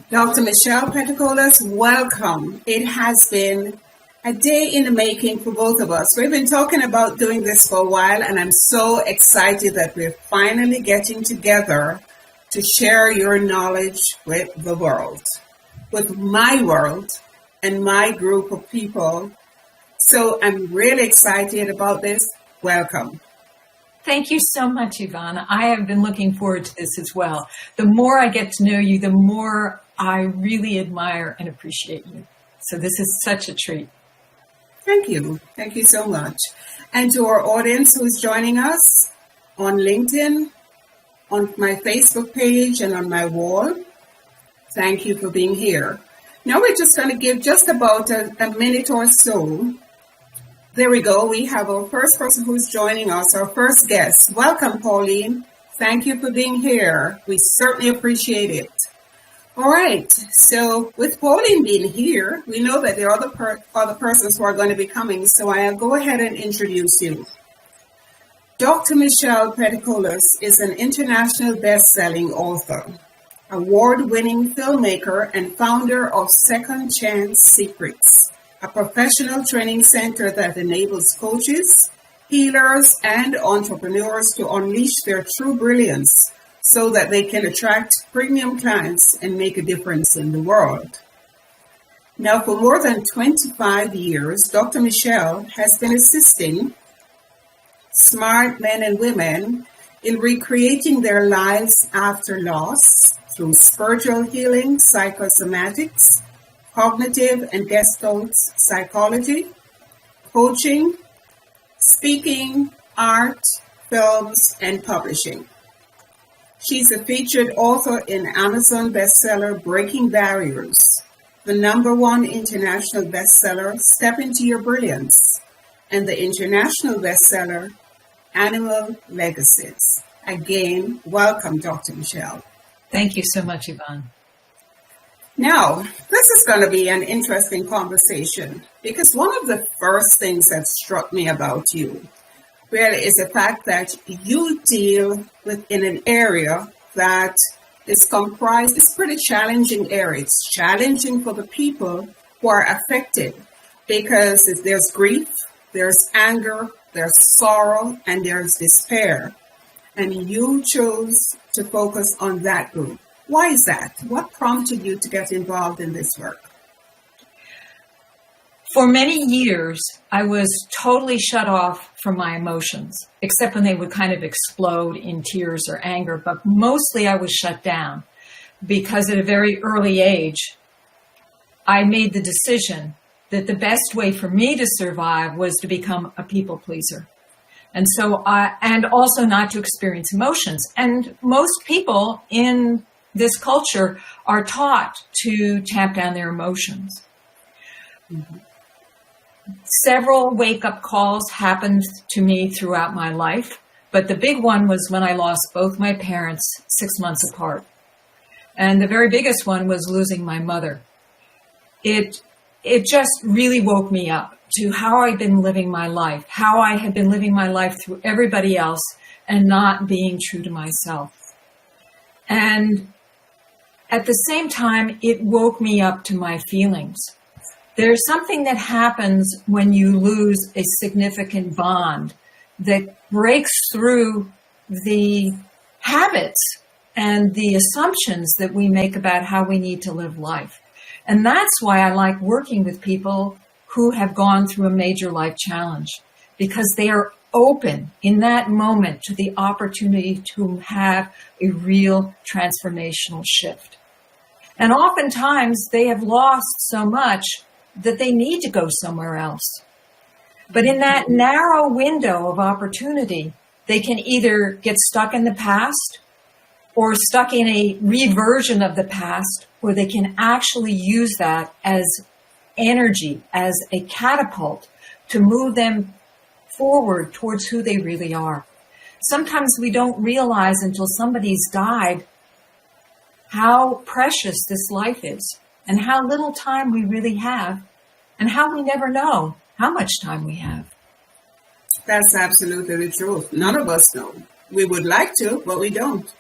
Dr. Michelle Peticolas, welcome. It has been a day in the making for both of us. We've been talking about doing this for a while, and I'm so excited that we're finally getting together to share your knowledge with the world, with my world and my group of people. So I'm really excited about this. Welcome. Thank you so much, Yvonne. I have been looking forward to this as well. The more I get to know you, the more I really admire and appreciate you. So this is such a treat. Thank you. Thank you so much. And to our audience who's joining us on LinkedIn, on my Facebook page, and on my wall, thank you for being here. Now we're just going to give just about a minute or so. There we go. We have our first person who's joining us, our first guest. Welcome, Pauline. Thank you for being here. We certainly appreciate it. All right. So with Pauline being here, we know that there are other persons who are going to be coming. So I'll go ahead and introduce you. Dr. Michelle Peticolas is an international best-selling author, award-winning filmmaker, and founder of Second Chance Secrets, a professional training center that enables coaches, healers, and entrepreneurs to unleash their true brilliance so that they can attract premium clients and make a difference in the world. Now, for more than 25 years, Dr. Michelle has been assisting smart men and women in recreating their lives after loss through spiritual healing, psychosomatics, cognitive and Gestalt psychology, coaching, speaking, art, films, and publishing. She's a featured author in Amazon bestseller Breaking Barriers, the #1 international bestseller Step Into Your Brilliance, and the international bestseller Animal Legacies. Again, welcome, Dr. Michelle. Thank you so much, Yvonne. Now, this is going to be an interesting conversation because one of the first things that struck me about you really is the fact that you deal in an area that is comprised, it's a pretty challenging area. It's challenging for the people who are affected because there's grief, there's anger, there's sorrow, and there's despair. And you chose to focus on that group. Why is that? What prompted you to get involved in this work? For many years, I was totally shut off from my emotions, except when they would kind of explode in tears or anger. But mostly I was shut down because at a very early age, I made the decision that the best way for me to survive was to become a people pleaser. And so and also not to experience emotions. And most people in this culture are taught to tamp down their emotions. Mm-hmm. Several wake-up calls happened to me throughout my life, but the big one was when I lost both my parents 6 months apart. And the very biggest one was losing my mother. It just really woke me up to how I'd been living my life, how I had been living my life through everybody else and not being true to myself. And at the same time, it woke me up to my feelings. There's something that happens when you lose a significant bond that breaks through the habits and the assumptions that we make about how we need to live life. And that's why I like working with people who have gone through a major life challenge, because they are open in that moment to the opportunity to have a real transformational shift. And oftentimes they have lost so much that they need to go somewhere else. But in that narrow window of opportunity, they can either get stuck in the past or stuck in a reversion of the past, or they can actually use that as energy, as a catapult to move them forward towards who they really are. Sometimes we don't realize until somebody's died how precious this life is and how little time we really have and how we never know how much time we have. That's absolutely the truth. None of us know. We would like to, but we don't.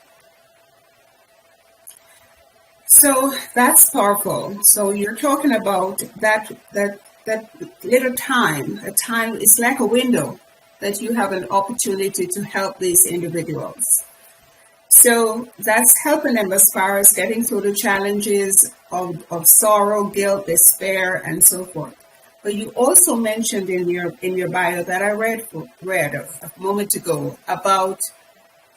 So that's powerful. So you're talking about that little time. A time is like a window that you have an opportunity to help these individuals. So that's helping them as far as getting through the challenges of sorrow, guilt, despair, and so forth. But you also mentioned in your bio that I read a moment ago about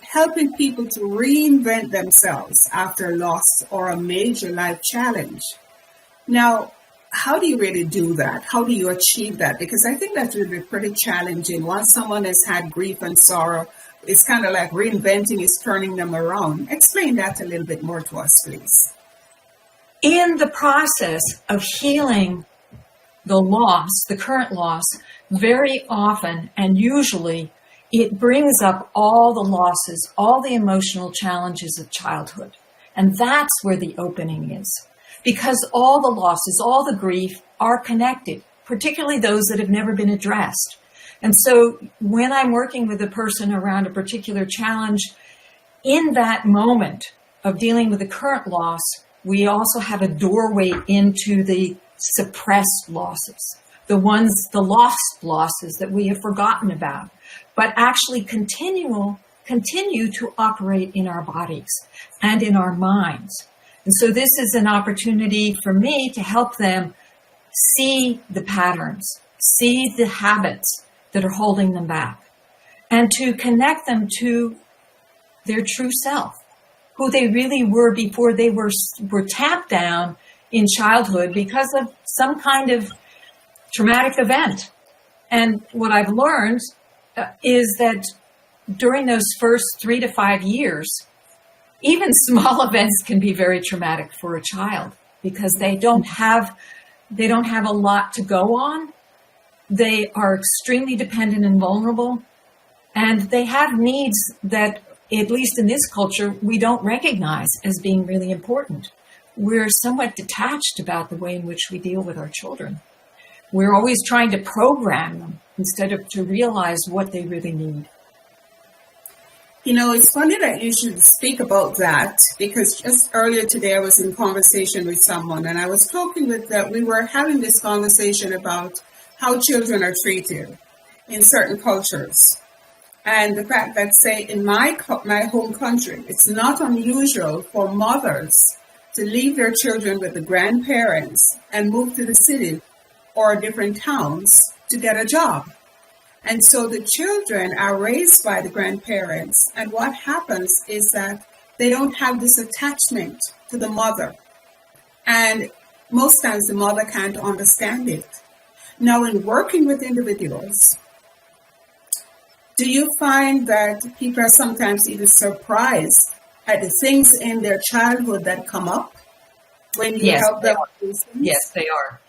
helping people to reinvent themselves after a loss or a major life challenge. Now, how do you really do that? How do you achieve that? Because I think that's really pretty challenging. Once someone has had grief and sorrow, it's kind of like reinventing is turning them around. Explain that a little bit more to us, please. In the process of healing the loss, the current loss, very often and usually it brings up all the losses, all the emotional challenges of childhood. And that's where the opening is. Because all the losses, all the grief are connected, particularly those that have never been addressed. And so when I'm working with a person around a particular challenge, in that moment of dealing with the current loss, we also have a doorway into the suppressed losses, the lost losses that we have forgotten about, but actually continue to operate in our bodies and in our minds. And so this is an opportunity for me to help them see the patterns, see the habits that are holding them back, and to connect them to their true self, who they really were before they were tapped down in childhood because of some kind of traumatic event. And what I've learned is that during those first 3 to 5 years, even small events can be very traumatic for a child because they don't have a lot to go on. They are extremely dependent and vulnerable, and they have needs that, at least in this culture, we don't recognize as being really important. We're somewhat detached about the way in which we deal with our children. We're always trying to program them instead of to realize what they really need. You know, it's funny that you should speak about that because just earlier today I was in conversation with someone and I was talking with that. We were having this conversation about how children are treated in certain cultures. And the fact that, say, in my home country, it's not unusual for mothers to leave their children with the grandparents and move to the city or different towns to get a job. And so the children are raised by the grandparents. And what happens is that they don't have this attachment to the mother. And most times the mother can't understand it. Now, in working with individuals, do you find that people are sometimes even surprised at the things in their childhood that come up when you help them with these things? Yes, they are.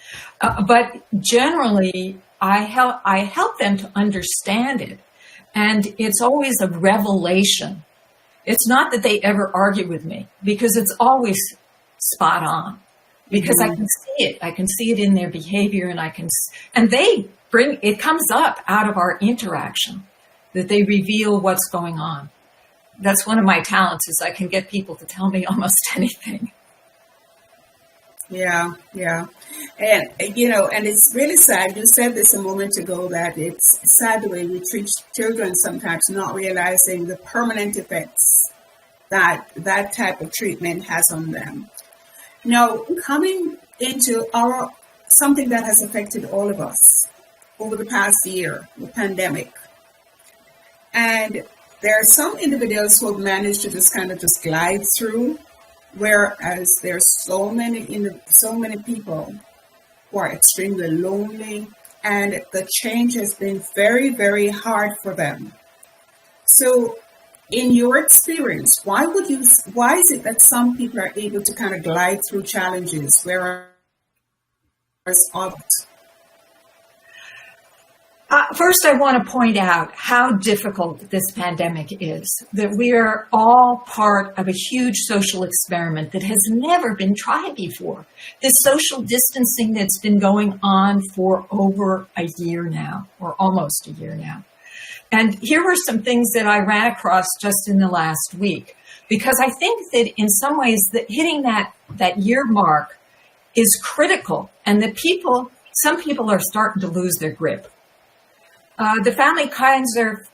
But generally, I help them to understand it. And it's always a revelation. It's not that they ever argue with me because it's always spot on. Because I can see it. I can see it in their behavior and it comes up out of our interaction that they reveal what's going on. That's one of my talents is I can get people to tell me almost anything. Yeah. And, and it's really sad. You said this a moment ago that it's sad the way we treat children sometimes, not realizing the permanent effects that that type of treatment has on them. Now, coming into something that has affected all of us over the past year, the pandemic. And there are some individuals who have managed to just glide through, whereas there's so many people who are extremely lonely, and the change has been very, very hard for them. So, in your experience, why is it that some people are able to kind of glide through challenges, whereas others? First, I want to point out how difficult this pandemic is, that we are all part of a huge social experiment that has never been tried before. This social distancing that's been going on for over a year now, or almost a year now. And here were some things that I ran across just in the last week, because I think that in some ways that hitting that that year mark is critical, and some people are starting to lose their grip. The family Kaiser,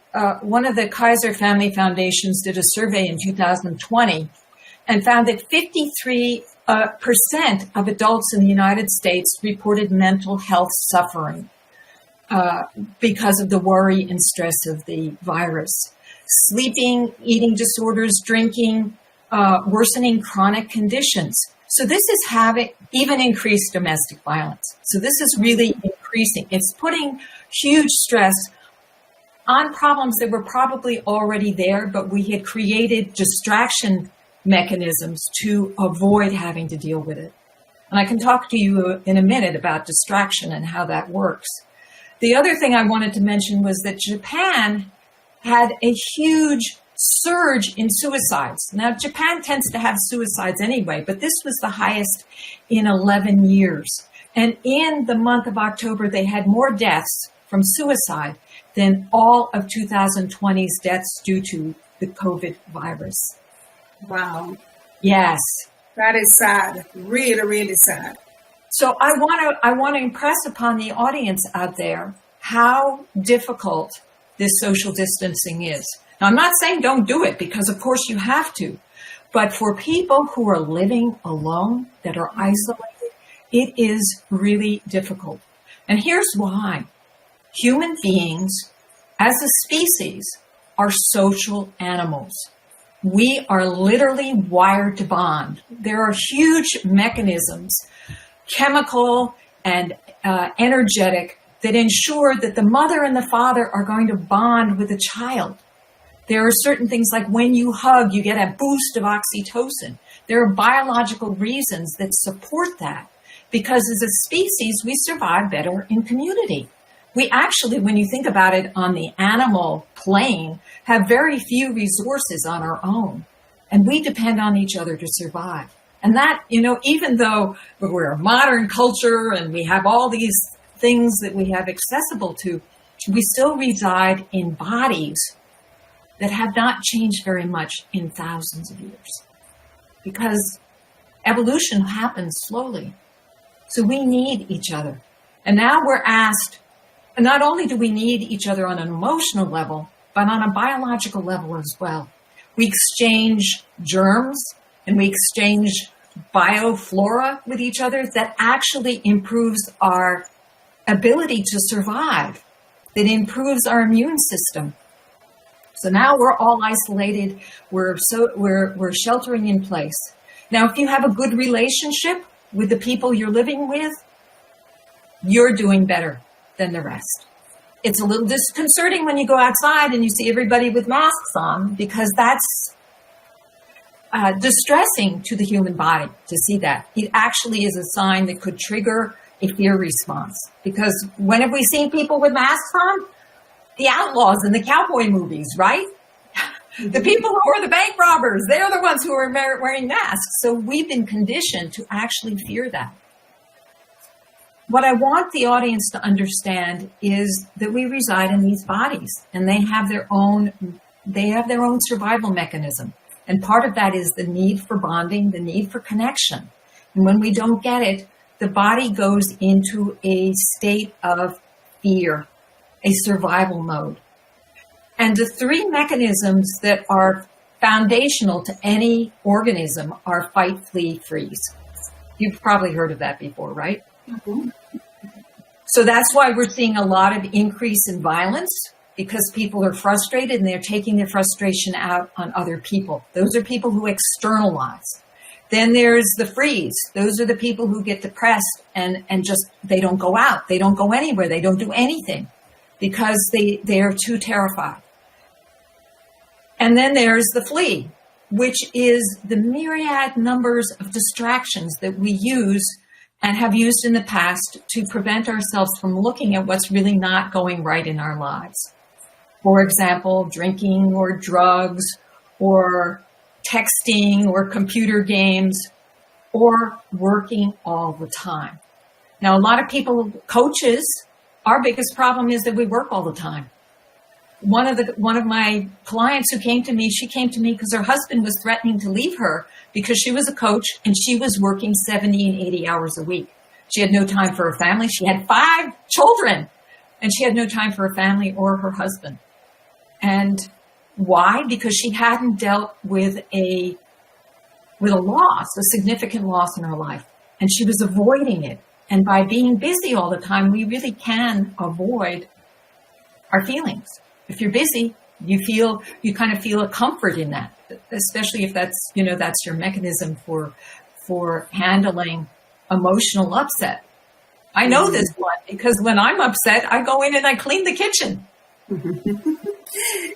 one of the Kaiser Family Foundations did a survey in 2020 and found that 53% of adults in the United States reported mental health suffering because of the worry and stress of the virus. Sleeping, eating disorders, drinking, worsening chronic conditions. So this is having even increased domestic violence. So this is really increasing. It's putting huge stress on problems that were probably already there, but we had created distraction mechanisms to avoid having to deal with it. And I can talk to you in a minute about distraction and how that works. The other thing I wanted to mention was that Japan had a huge surge in suicides. Now, Japan tends to have suicides anyway, but this was the highest in 11 years. And in the month of October, they had more deaths from suicide than all of 2020's deaths due to the COVID virus. Wow. Yes. That is sad. Really, really sad. So I want to impress upon the audience out there how difficult this social distancing is. Now, I'm not saying don't do it, because of course you have to. But for people who are living alone, that are isolated, it is really difficult. And here's why. Human beings, as a species, are social animals. We are literally wired to bond. There are huge mechanisms, chemical and energetic, that ensure that the mother and the father are going to bond with the child. There are certain things like when you hug, you get a boost of oxytocin. There are biological reasons that support that, because as a species, we survive better in community. We actually, when you think about it on the animal plane, have very few resources on our own, and we depend on each other to survive. And that, even though we're a modern culture and we have all these things that we have accessible to, we still reside in bodies that have not changed very much in thousands of years, because evolution happens slowly. So we need each other. And now we're asked, not only do we need each other on an emotional level, but on a biological level as well. We exchange germs and we exchange bioflora with each other that actually improves our ability to survive, that improves our immune system. So now we're all isolated. We're sheltering in place. Now, if you have a good relationship with the people you're living with, you're doing better than the rest. It's a little disconcerting when you go outside and you see everybody with masks on, because that's distressing to the human body to see that. It actually is a sign that could trigger a fear response. Because when have we seen people with masks on? The outlaws in the cowboy movies, right? The people who are the bank robbers, they're the ones who are wearing masks. So we've been conditioned to actually fear that. What I want the audience to understand is that we reside in these bodies, and they have their own survival mechanism. And part of that is the need for bonding, the need for connection. And when we don't get it, the body goes into a state of fear, a survival mode. And the three mechanisms that are foundational to any organism are fight, flee, freeze. You've probably heard of that before, right? Mm-hmm. So that's why we're seeing a lot of increase in violence, because people are frustrated and they're taking their frustration out on other people. Those are people who externalize. Then there's the freeze. Those are the people who get depressed and just, they don't go out. They don't go anywhere. They don't do anything because they are too terrified. And then there's the flee, which is the myriad numbers of distractions that we use and have used in the past to prevent ourselves from looking at what's really not going right in our lives. For example, drinking or drugs or texting or computer games or working all the time. Now, a lot of people, coaches, our biggest problem is that we work all the time. one of my clients who came to me, she came to me because her husband was threatening to leave her because she was a coach and she was working 70 and 80 hours a week. She had no time for her family. She had 5 children and she had no time for her family or her husband. And why? Because she hadn't dealt with a loss, a significant loss in her life. And she was avoiding it. And by being busy all the time, we really can avoid our feelings. If you're busy, you kind of feel a comfort in that, especially if that's your mechanism for handling emotional upset. I know this one because when I'm upset, I go in and I clean the kitchen.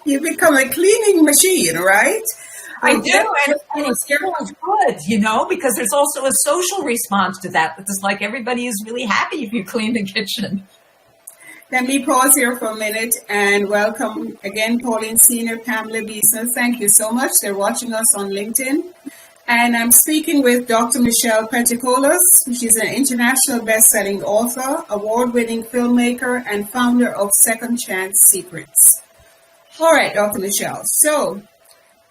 You become a cleaning machine, right? I do, and it's good, because there's also a social response to that. It's like everybody is really happy if you clean the kitchen. Let me pause here for a minute and welcome again Pauline Senior, Pamela Beeson. Thank you so much. They're watching us on LinkedIn. And I'm speaking with Dr. Michelle Peticolas. She's an international best-selling author, award-winning filmmaker, and founder of Second Chance Secrets. All right, Dr. Michelle. So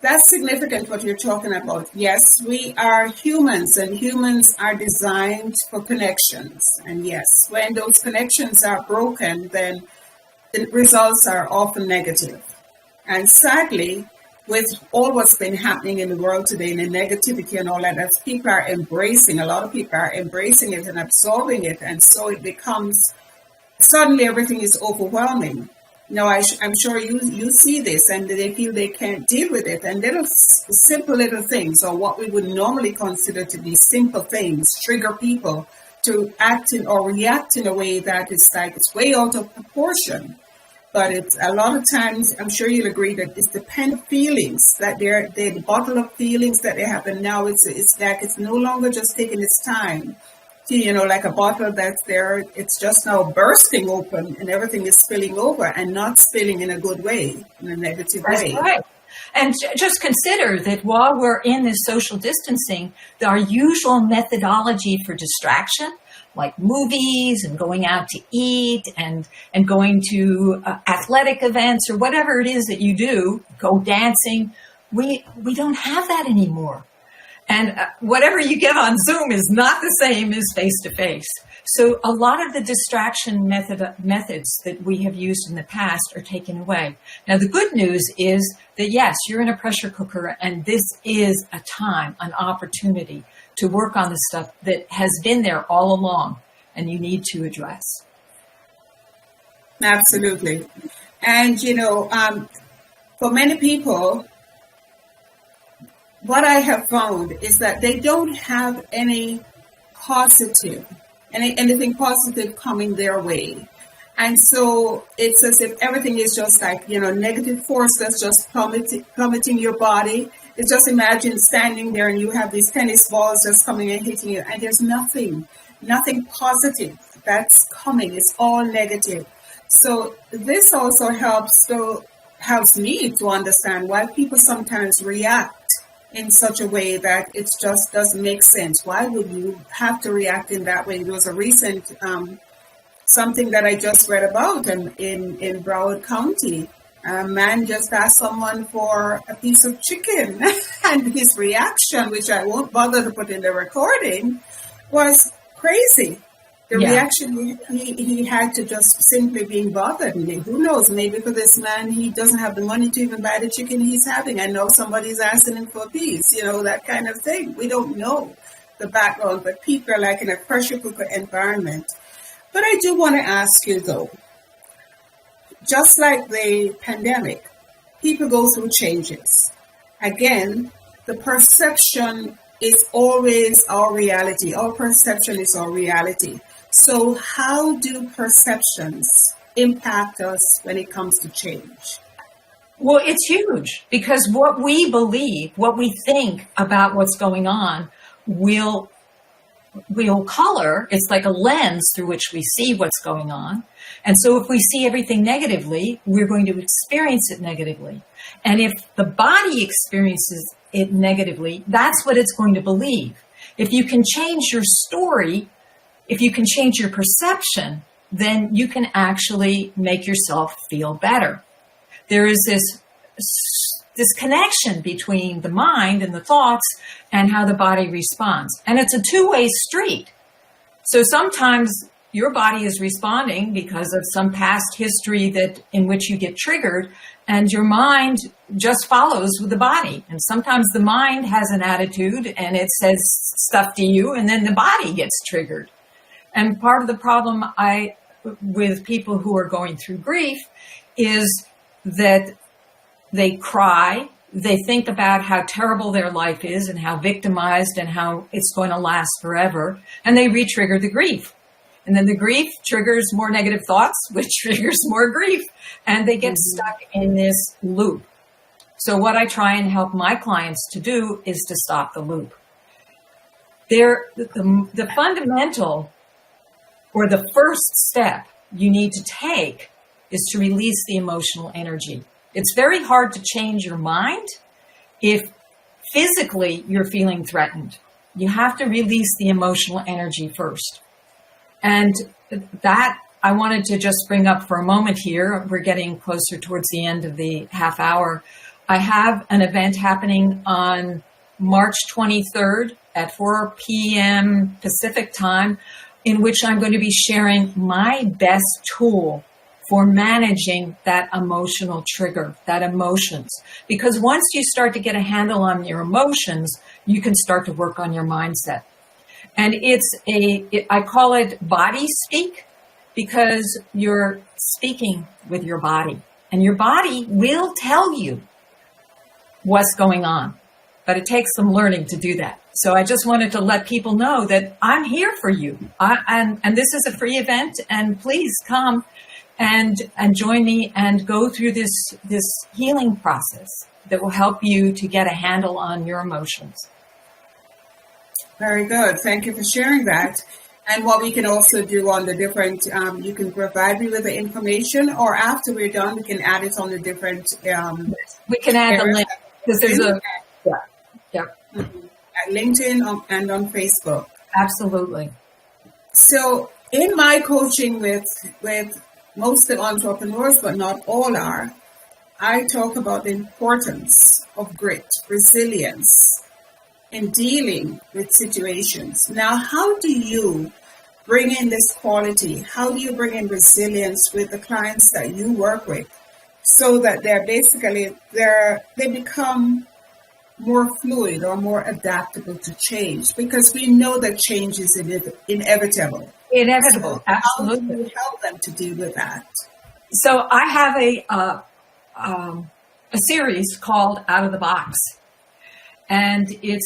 that's significant what you're talking about. Yes, we are humans and humans are designed for connections. And yes, when those connections are broken, then the results are often negative. And sadly, with all what's been happening in the world today and the negativity and all that, as people are embracing, a lot of people are embracing it and absorbing it. And so it becomes, suddenly everything is overwhelming. Now, I'm sure you see this and they feel they can't deal with it. And simple little things, or what we would normally consider to be simple things, trigger people to act in or react in a way that is like it's way out of proportion. But it's a lot of times, I'm sure you'll agree that it's the pent feelings that they're the bottle of feelings that they have. And now it's like it's no longer just taking its time. Like a bottle that's there, it's just now bursting open and everything is spilling over and not spilling in a good way, in a negative way. That's right. And just consider that while we're in this social distancing, our usual methodology for distraction, like movies and going out to eat and going to athletic events or whatever it is that you do, go dancing, we don't have that anymore. And whatever you get on Zoom is not the same as face-to-face. So a lot of the distraction methods that we have used in the past are taken away. Now, the good news is that, yes, you're in a pressure cooker, and this is a time, an opportunity to work on the stuff that has been there all along and you need to address. Absolutely. And, for many people, what I have found is that they don't have anything positive coming their way. And so it's as if everything is just like, negative force that's just plummeting your body. It's just imagine standing there and you have these tennis balls just coming and hitting you, and there's nothing positive that's coming. It's all negative. So this also helps me to understand why people sometimes react in such a way that it just doesn't make sense. Why would you have to react in that way? There was a recent something that I just read about in Broward County. A man just asked someone for a piece of chicken, and his reaction, which I won't bother to put in the recording, was crazy. The reaction he had to just simply being bothered. Who knows? Maybe for this man, he doesn't have the money to even buy the chicken he's having. I know somebody's asking him for a piece, that kind of thing. We don't know the background, but people are like in a pressure cooker environment. But I do want to ask you, though, just like the pandemic, people go through changes. Again, the perception is always our reality. Our perception is our reality. So how do perceptions impact us when it comes to change? Well, it's huge because what we believe, what we think about what's going on will color. It's like a lens through which we see what's going on. And so if we see everything negatively, we're going to experience it negatively. And if the body experiences it negatively, that's what it's going to believe. If you can change your story, if you can change your perception, then you can actually make yourself feel better. there is this connection between the mind and the thoughts and how the body responds. And it's a two-way street. So sometimes your body is responding because of some past history in which you get triggered, and your mind just follows with the body. And sometimes the mind has an attitude and it says stuff to you, and then the body gets triggered. And part of the problem with people who are going through grief is that they cry, they think about how terrible their life is and how victimized and how it's going to last forever, and they re-trigger the grief. And then the grief triggers more negative thoughts, which triggers more grief, and they get stuck in this loop. So what I try and help my clients to do is to stop the loop. The fundamental, or the first step you need to take, is to release the emotional energy. It's very hard to change your mind if physically you're feeling threatened. You have to release the emotional energy first. And that I wanted to just bring up for a moment here. We're getting closer towards the end of the half hour. I have an event happening on March 23rd at 4 p.m. Pacific time, in which I'm going to be sharing my best tool for managing that emotional trigger, that emotions. Because once you start to get a handle on your emotions, you can start to work on your mindset. And I call it body speak, because you're speaking with your body, and your body will tell you what's going on, but it takes some learning to do that. So I just wanted to let people know that I'm here for you. And this is a free event, and please come and join me and go through this healing process that will help you to get a handle on your emotions. Very good. Thank you for sharing that. And what we can also do on the different, you can provide me with the information, or after we're done, we can add it on the different. We can add the link, because there's at LinkedIn and on Facebook. Absolutely. So in my coaching with most of the entrepreneurs, but not all are, I talk about the importance of grit, resilience, in dealing with situations. Now, how do you bring in this quality? How do you bring in resilience with the clients that you work with, so that they become more fluid or more adaptable to change? Because we know that change is inevitable. Inevitable, So absolutely. how do you help them to deal with that? So I have a series called Out of the Box. And it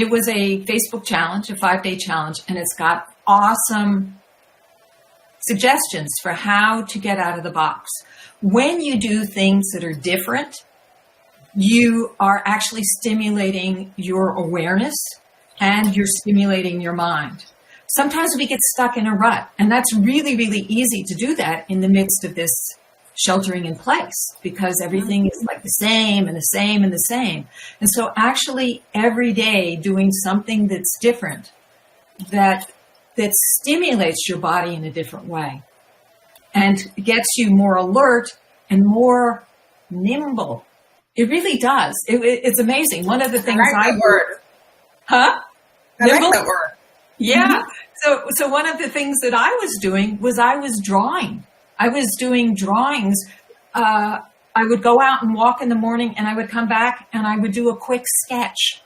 was a Facebook challenge, a 5-day challenge, and it's got awesome suggestions for how to get out of the box. When you do things that are different, you are actually stimulating your awareness and you're stimulating your mind. Sometimes we get stuck in a rut, and that's really, really easy to do that in the midst of this sheltering in place, because everything is like the same and the same and the same. And so actually every day doing something that's different, that stimulates your body in a different way and gets you more alert and more nimble. It really does. It's amazing. One of the things I like that word. Huh? I like that word. Yeah. So one of the things that I was doing was I was drawing. I was doing drawings. I would go out and walk in the morning, and I would come back and I would do a quick sketch.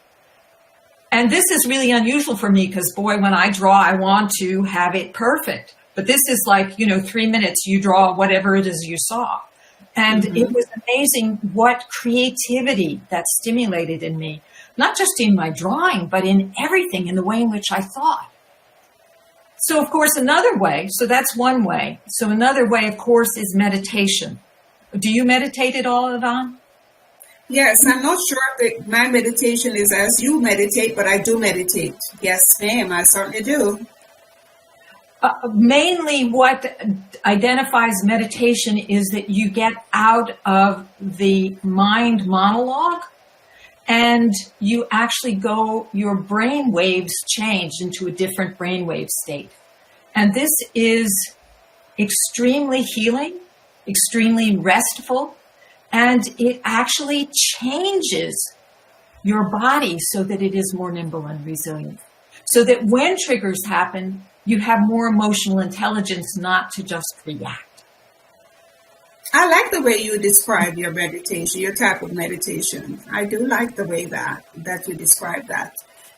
And this is really unusual for me because, boy, when I draw, I want to have it perfect. But this is like, 3 minutes, you draw whatever it is you saw. And It was amazing what creativity that stimulated in me, not just in my drawing, but in everything, in the way in which I thought. So, of course, another way, so that's one way. So another way, of course, is meditation. Do you meditate at all, Yvonne? Yes, I'm not sure if my meditation is as you meditate, but I do meditate. Yes, ma'am, I certainly do. Mainly what identifies meditation is that you get out of the mind monologue and you actually your brain waves change into a different brainwave state. And this is extremely healing. extremely restful, and it actually changes your body so that it is more nimble and resilient. So that when triggers happen, you have more emotional intelligence not to just react. I like the way you describe your meditation, your type of meditation. I do like the way that you describe that.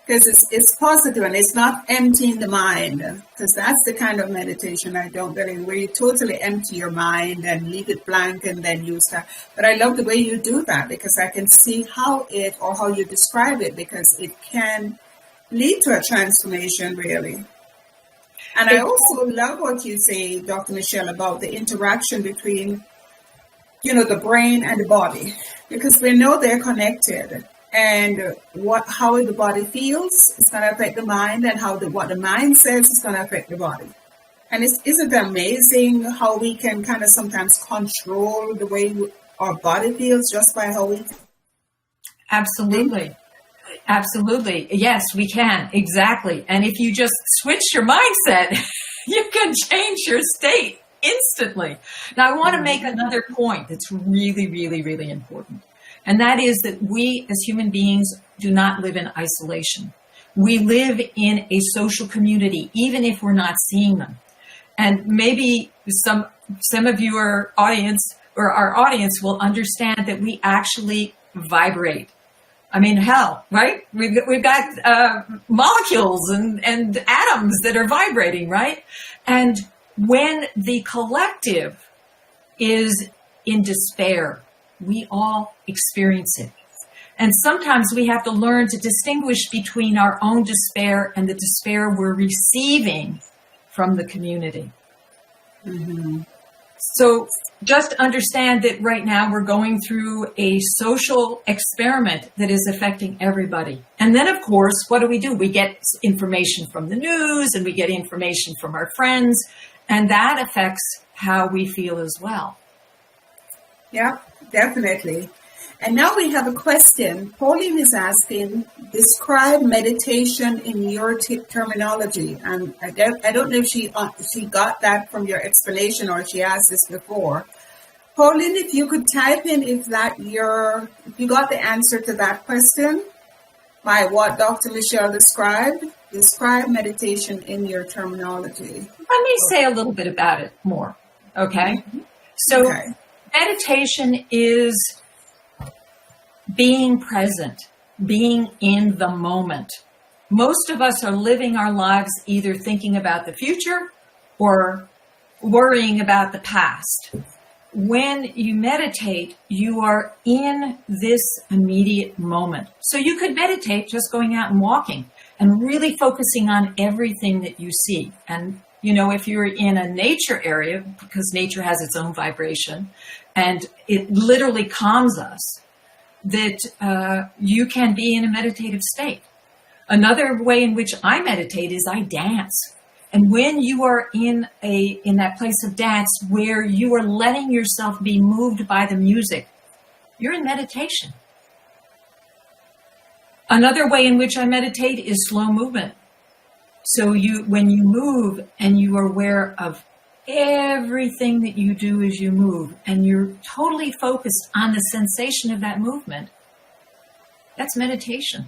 Because it's positive and it's not emptying the mind. Because that's the kind of meditation I don't get in, where you totally empty your mind and leave it blank and then you start. But I love the way you do that, because I can see how you describe it, because it can lead to a transformation, really. And I also love what you say, Dr. Michelle, about the interaction between, the brain and the body, because we know they're connected. And how the body feels is going to affect the mind, and what the mind says is going to affect the body. And isn't it amazing how we can kind of sometimes control the way our body feels just by how we feel? Absolutely. Absolutely. Yes, we can. Exactly. And if you just switch your mindset, you can change your state instantly. Now, I want to make another point that's really, really, really important. And that is that we as human beings do not live in isolation. We live in a social community, even if we're not seeing them. And maybe some of your audience or our audience will understand that we actually vibrate. I mean, hell, right? We've got molecules and atoms that are vibrating, right? And when the collective is in despair, we all experience it. And sometimes we have to learn to distinguish between our own despair and the despair we're receiving from the community. Mm-hmm. So just understand that right now we're going through a social experiment that is affecting everybody. And then, of course, what do? We get information from the news and we get information from our friends, and that affects how we feel as well. Yeah, definitely. And now we have a question. Pauline is asking, describe meditation in your terminology. And I don't know if she got that from your explanation or she asked this before. Pauline, if you could type in if you got the answer to that question by what Dr. Michelle described, describe meditation in your terminology. Let me say a little bit about it more, okay? Mm-hmm. So meditation is being present, being in the moment. Most of us are living our lives either thinking about the future or worrying about the past. When you meditate, you are in this immediate moment. So you could meditate just going out and walking and really focusing on everything that you see. And, if you're in a nature area, because nature has its own vibration, and it literally calms us, that you can be in a meditative state. Another way in which I meditate is I dance. And when you are in that place of dance where you are letting yourself be moved by the music, you're in meditation. Another way in which I meditate is slow movement. So when you move and you are aware of everything that you do as you move, and you're totally focused on the sensation of that movement, that's meditation.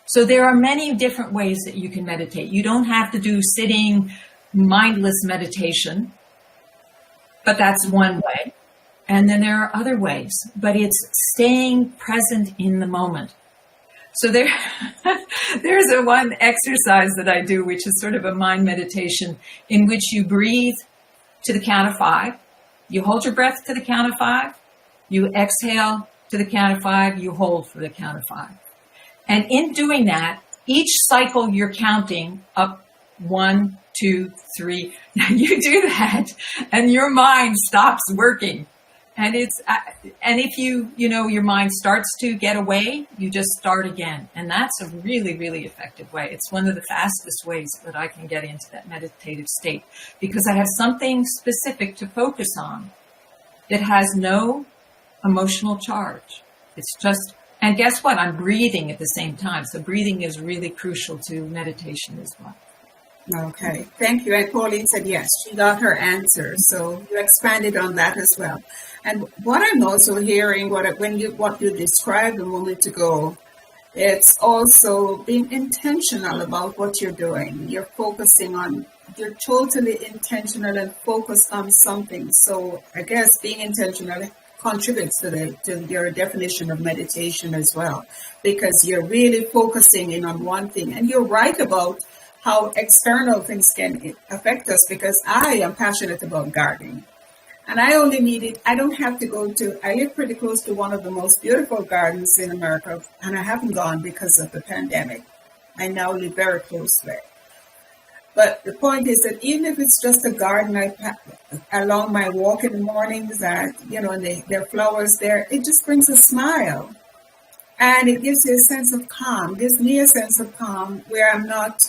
So there are many different ways that you can meditate. You don't have to do sitting, mindless meditation, but that's one way. And then there are other ways, but it's staying present in the moment. So there's one exercise that I do, which is sort of a mind meditation, in which you breathe to the count of 5. You hold your breath to the count of 5. You exhale to the count of 5. You hold for the count of 5. And in doing that, each cycle you're counting up 1, 2, 3. You do that, and your mind stops working. And if your mind starts to get away, you just start again. And that's a really, really effective way. It's one of the fastest ways that I can get into that meditative state, because I have something specific to focus on that has no emotional charge. It's just, and guess what? I'm breathing at the same time. So breathing is really crucial to meditation as well. Okay, thank you. And Pauline said yes, she got her answer. So you expanded on that as well. And what I'm also hearing, what you described a moment ago, it's also being intentional about what you're doing. You're totally intentional and focused on something. So I guess being intentional contributes to your definition of meditation as well, because you're really focusing in on one thing. And you're right about how external things can affect us, because I am passionate about gardening. And I don't have to I live pretty close to one of the most beautiful gardens in America, and I haven't gone because of the pandemic. I now live very close to it. But the point is that even if it's just a garden along my walk in the mornings, that, and there are flowers there, it just brings a smile. And it gives you a sense of calm, gives me a sense of calm where I'm not,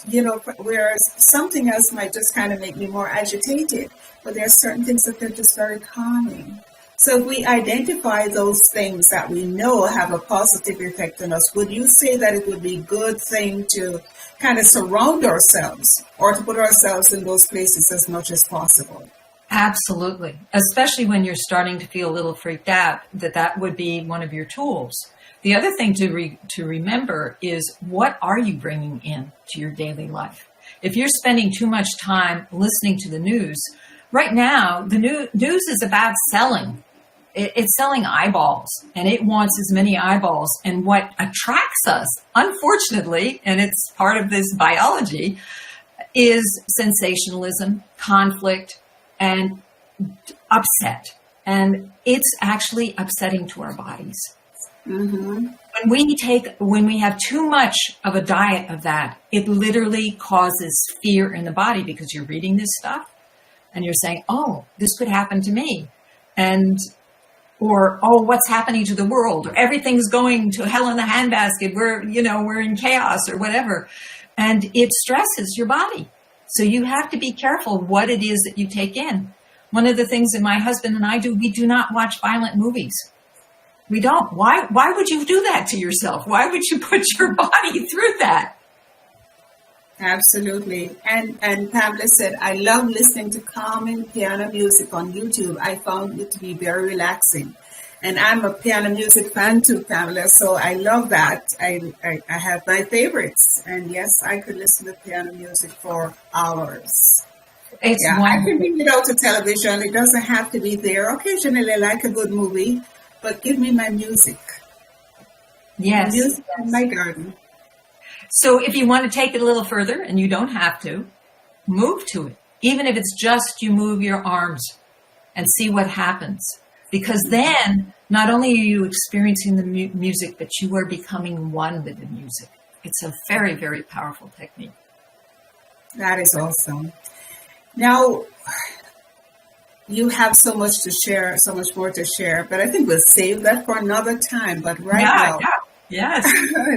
whereas something else might just kind of make me more agitated. But there are certain things that they're just very calming. So if we identify those things that we know have a positive effect on us, would you say that it would be a good thing to kind of surround ourselves or to put ourselves in those places as much as possible? Absolutely. Especially when you're starting to feel a little freaked out, that would be one of your tools. The other thing to remember is, what are you bringing in to your daily life? If you're spending too much time listening to the news, right now, the news is about selling. It's selling eyeballs, and it wants as many eyeballs. And what attracts us, unfortunately, and it's part of this biology, is sensationalism, conflict, and upset. And it's actually upsetting to our bodies. Mm-hmm. When we have too much of a diet of that, it literally causes fear in the body, because you're reading this stuff and you're saying, oh, this could happen to me. Or, oh, what's happening to the world? Or everything's going to hell in the handbasket. We're in chaos or whatever. And it stresses your body. So you have to be careful what it is that you take in. One of the things that my husband and I do, we do not watch violent movies. We don't. Why would you do that to yourself? Why would you put your body through that? Absolutely. And Pamela said, I love listening to calming piano music on YouTube. I found it to be very relaxing. And I'm a piano music fan too, Pamela, so I love that. I have my favorites. And yes, I could listen to piano music for hours. I can bring it out to television. It doesn't have to be there. Occasionally I like a good movie, but give me my music. Yes. Music in my garden. So if you want to take it a little further, and you don't have to, move to it. Even if it's just you move your arms and see what happens. Because then not only are you experiencing the music, but you are becoming one with the music. It's a very, very powerful technique. That is awesome. Now, you have so much to share, so much more to share, but I think we'll save that for another time. But now, yes.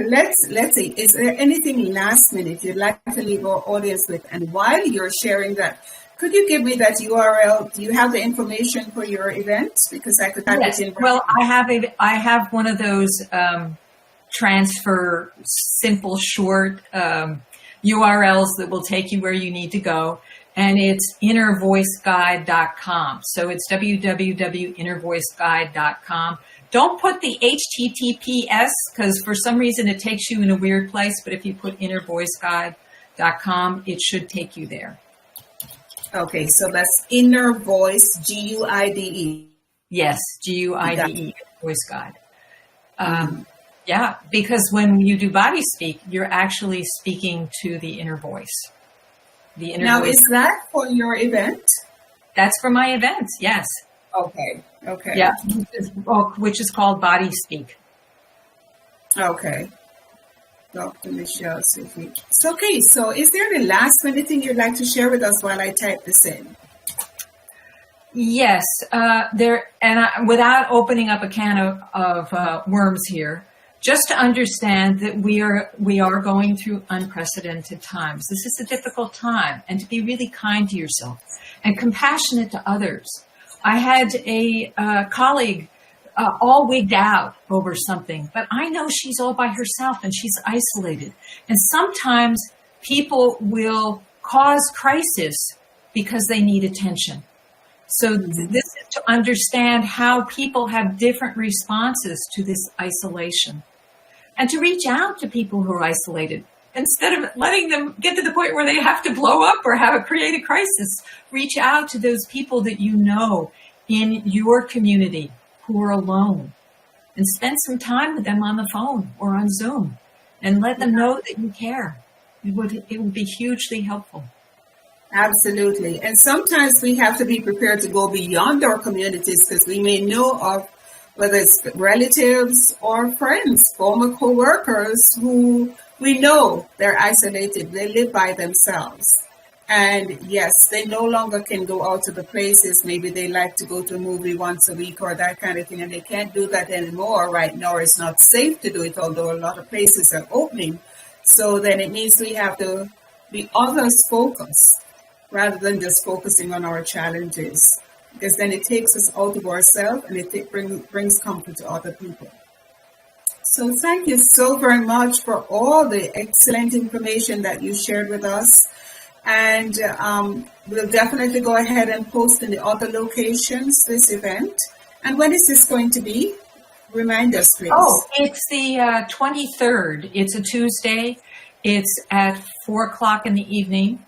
let's see. Is there anything last minute you'd like to leave our audience with? And while you're sharing that, could you give me that URL? Do you have the information for your event? Because I could type it in. Well, I have one of those transfer simple short URLs that will take you where you need to go. And it's innervoiceguide.com. So it's www.innervoiceguide.com. Don't put the HTTPS, because for some reason it takes you in a weird place. But if you put innervoiceguide.com, it should take you there. Okay, so that's Inner Voice, G-U-I-D-E. Yes, G-U-I-D-E, Voice Guide. Yeah, because when you do body speak, you're actually speaking to the inner voice. The inner now, voice. Is that for your event? That's for my event, yes. Okay. Yeah, which is called Body Speak. Okay. Dr. Michelle Sufi. Okay, so is there any last minute thing you'd like to share with us while I type this in? Yes, without opening up a can of worms here, just to understand that we are going through unprecedented times. This is a difficult time, and to be really kind to yourself and compassionate to others. I had a colleague all wigged out over something, but I know she's all by herself and she's isolated. And sometimes people will cause crisis because they need attention. So this is to understand how people have different responses to this isolation, and to reach out to people who are isolated. Instead of letting them get to the point where they have to blow up or create a crisis, reach out to those people that you know in your community who are alone, and spend some time with them on the phone or on Zoom, and let them know that you care. It would be hugely helpful. Absolutely. And sometimes we have to be prepared to go beyond our communities, because we may know of, whether it's relatives or friends, former co-workers who we know they're isolated, they live by themselves. And yes, they no longer can go out to the places. Maybe they like to go to a movie once a week or that kind of thing, and they can't do that anymore right now. It's not safe to do it, although a lot of places are opening. So then it means we have to be others focused rather than just focusing on our challenges, because then it takes us out of ourselves, and it brings comfort to other people. So thank you so very much for all the excellent information that you shared with us. And we'll definitely go ahead and post in the other locations this event. And when is this going to be? Remind us, please. Oh, it's the 23rd. It's a Tuesday. It's at 4 o'clock in the evening.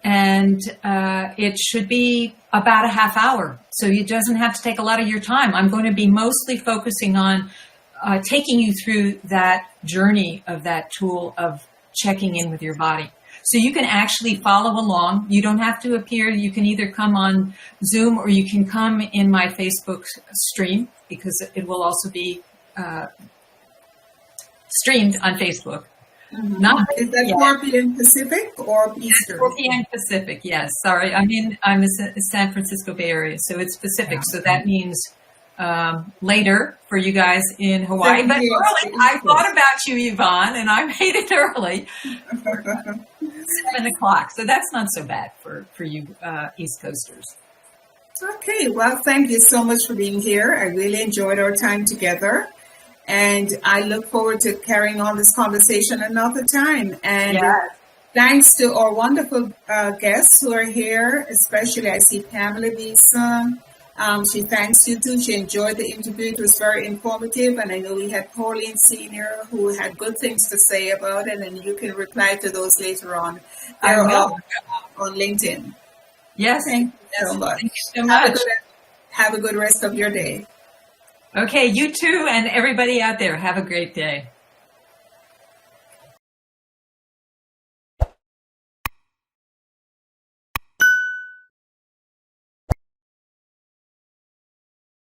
And it should be about a half hour. So it doesn't have to take a lot of your time. I'm going to be mostly focusing on taking you through that journey of that tool of checking in with your body. So you can actually follow along. You don't have to appear. You can either come on Zoom or you can come in my Facebook stream, because it will also be streamed on Facebook. Mm-hmm. Is that 4 p.m. Pacific or Eastern? 4 p.m. Pacific, yes. Sorry, I'm in San Francisco Bay Area, so it's Pacific. So that means later for you guys in Hawaii. But early, I thought about you, Yvonne, and I made it early. 7 o'clock, so that's not so bad for you East Coasters. Okay, well, thank you so much for being here. I really enjoyed our time together. And I look forward to carrying on this conversation another time. And thanks to our wonderful guests who are here, especially I see Pamela Beeson. She thanks you too. She enjoyed the interview. It was very informative. And I know we had Pauline Sr. who had good things to say about it. And you can reply to those later on. They're all on LinkedIn. Yes. Thank you so much. Thank you so much. Have a good rest of your day. Okay, you too, and everybody out there, have a great day.